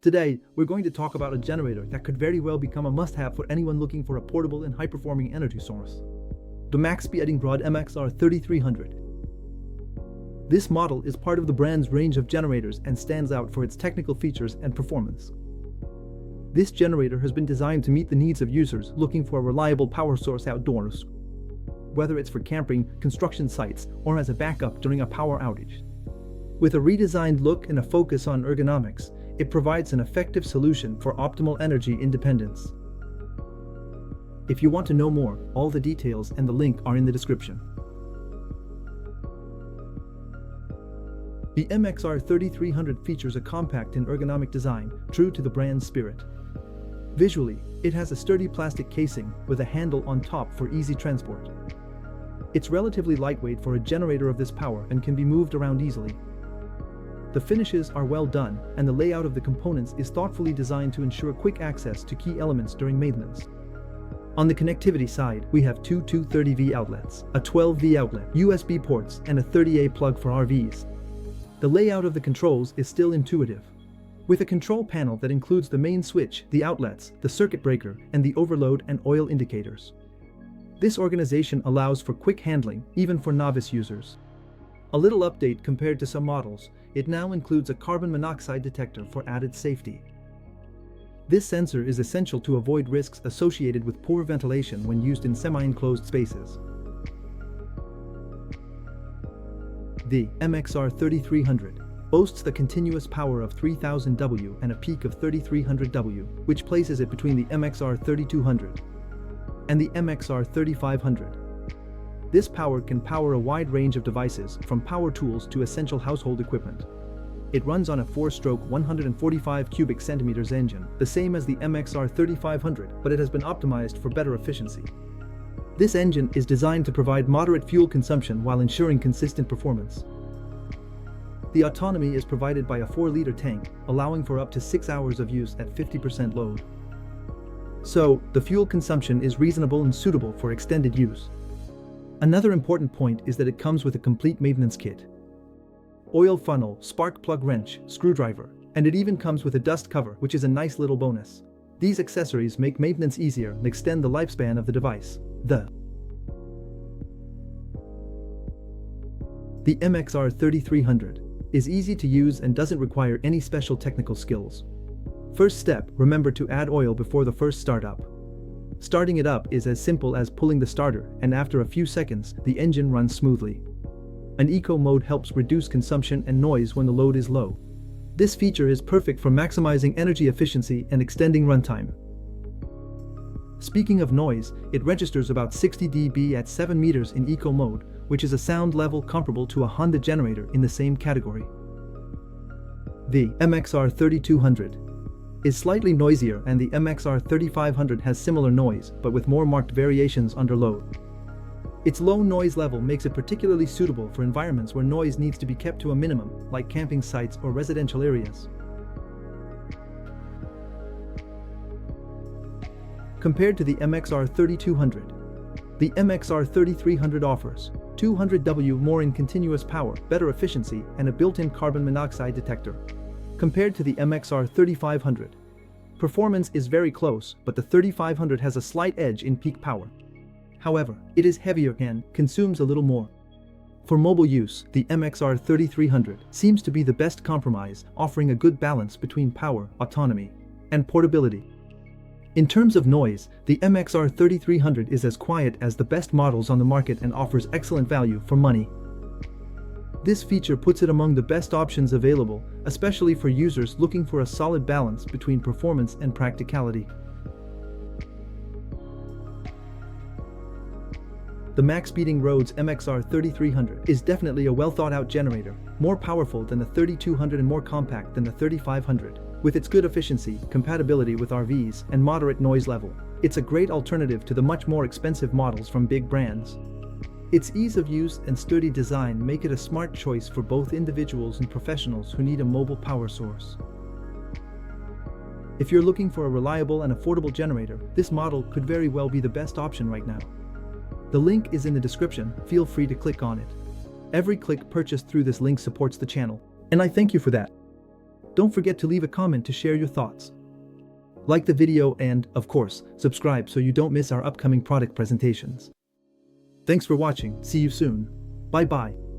Today, we're going to talk about a generator that could very well become a must-have for anyone looking for a portable and high-performing energy source. The Maxpeedingrods MXR 3300. This model is part of the brand's range of generators and stands out for its technical features and performance. This generator has been designed to meet the needs of users looking for a reliable power source outdoors, whether it's for camping, construction sites, or as a backup during a power outage. With a redesigned look and a focus on ergonomics, it provides an effective solution for optimal energy independence. If you want to know more, all the details and the link are in the description. The MXR 3300 features a compact and ergonomic design, true to the brand's spirit. Visually, it has a sturdy plastic casing with a handle on top for easy transport. It's relatively lightweight for a generator of this power and can be moved around easily. The finishes are well done, and the layout of the components is thoughtfully designed to ensure quick access to key elements during maintenance. On the connectivity side, we have two 230V outlets, a 12V outlet, USB ports, and a 30A plug for RVs. The layout of the controls is still intuitive, with a control panel that includes the main switch, the outlets, the circuit breaker, and the overload and oil indicators. This organization allows for quick handling, even for novice users. A little update compared to some models, it now includes a carbon monoxide detector for added safety. This sensor is essential to avoid risks associated with poor ventilation when used in semi-enclosed spaces. The MXR 3300 boasts the continuous power of 3000 W and a peak of 3300 W, which places it between the MXR 3200 and the MXR 3500. This power can power a wide range of devices, from power tools to essential household equipment. It runs on a 4-stroke 145 cubic centimeters engine, the same as the MXR 3500, but it has been optimized for better efficiency. This engine is designed to provide moderate fuel consumption while ensuring consistent performance. The autonomy is provided by a 4-liter tank, allowing for up to 6 hours of use at 50% load. So, the fuel consumption is reasonable and suitable for extended use. Another important point is that it comes with a complete maintenance kit. Oil funnel, spark plug wrench, screwdriver, and it even comes with a dust cover, which is a nice little bonus. These accessories make maintenance easier and extend the lifespan of the device. The MXR 3300 is easy to use and doesn't require any special technical skills. First step, remember to add oil before the first startup. Starting it up is as simple as pulling the starter, and after a few seconds, the engine runs smoothly. An eco mode helps reduce consumption and noise when the load is low. This feature is perfect for maximizing energy efficiency and extending runtime. Speaking of noise, it registers about 60 dB at 7 meters in eco mode, which is a sound level comparable to a Honda generator in the same category. The MXR 3200 is slightly noisier, and the MXR 3500 has similar noise, but with more marked variations under load. Its low noise level makes it particularly suitable for environments where noise needs to be kept to a minimum, like camping sites or residential areas. Compared to the MXR 3200, the MXR 3300 offers 200 W more in continuous power, better efficiency, and a built-in carbon monoxide detector. Compared to the MXR 3500, performance is very close, but the 3500 has a slight edge in peak power. However, it is heavier and consumes a little more. For mobile use, the MXR 3300 seems to be the best compromise, offering a good balance between power, autonomy, and portability. In terms of noise, the MXR 3300 is as quiet as the best models on the market and offers excellent value for money. This feature puts it among the best options available, especially for users looking for a solid balance between performance and practicality. The Maxpeedingrods MXR 3300 is definitely a well-thought-out generator, more powerful than the 3200 and more compact than the 3500. With its good efficiency, compatibility with RVs, and moderate noise level, it's a great alternative to the much more expensive models from big brands. Its ease of use and sturdy design make it a smart choice for both individuals and professionals who need a mobile power source. If you're looking for a reliable and affordable generator, this model could very well be the best option right now. The link is in the description, feel free to click on it. Every click purchased through this link supports the channel, and I thank you for that. Don't forget to leave a comment to share your thoughts. Like the video and, of course, subscribe so you don't miss our upcoming product presentations. Thanks for watching, see you soon. Bye bye.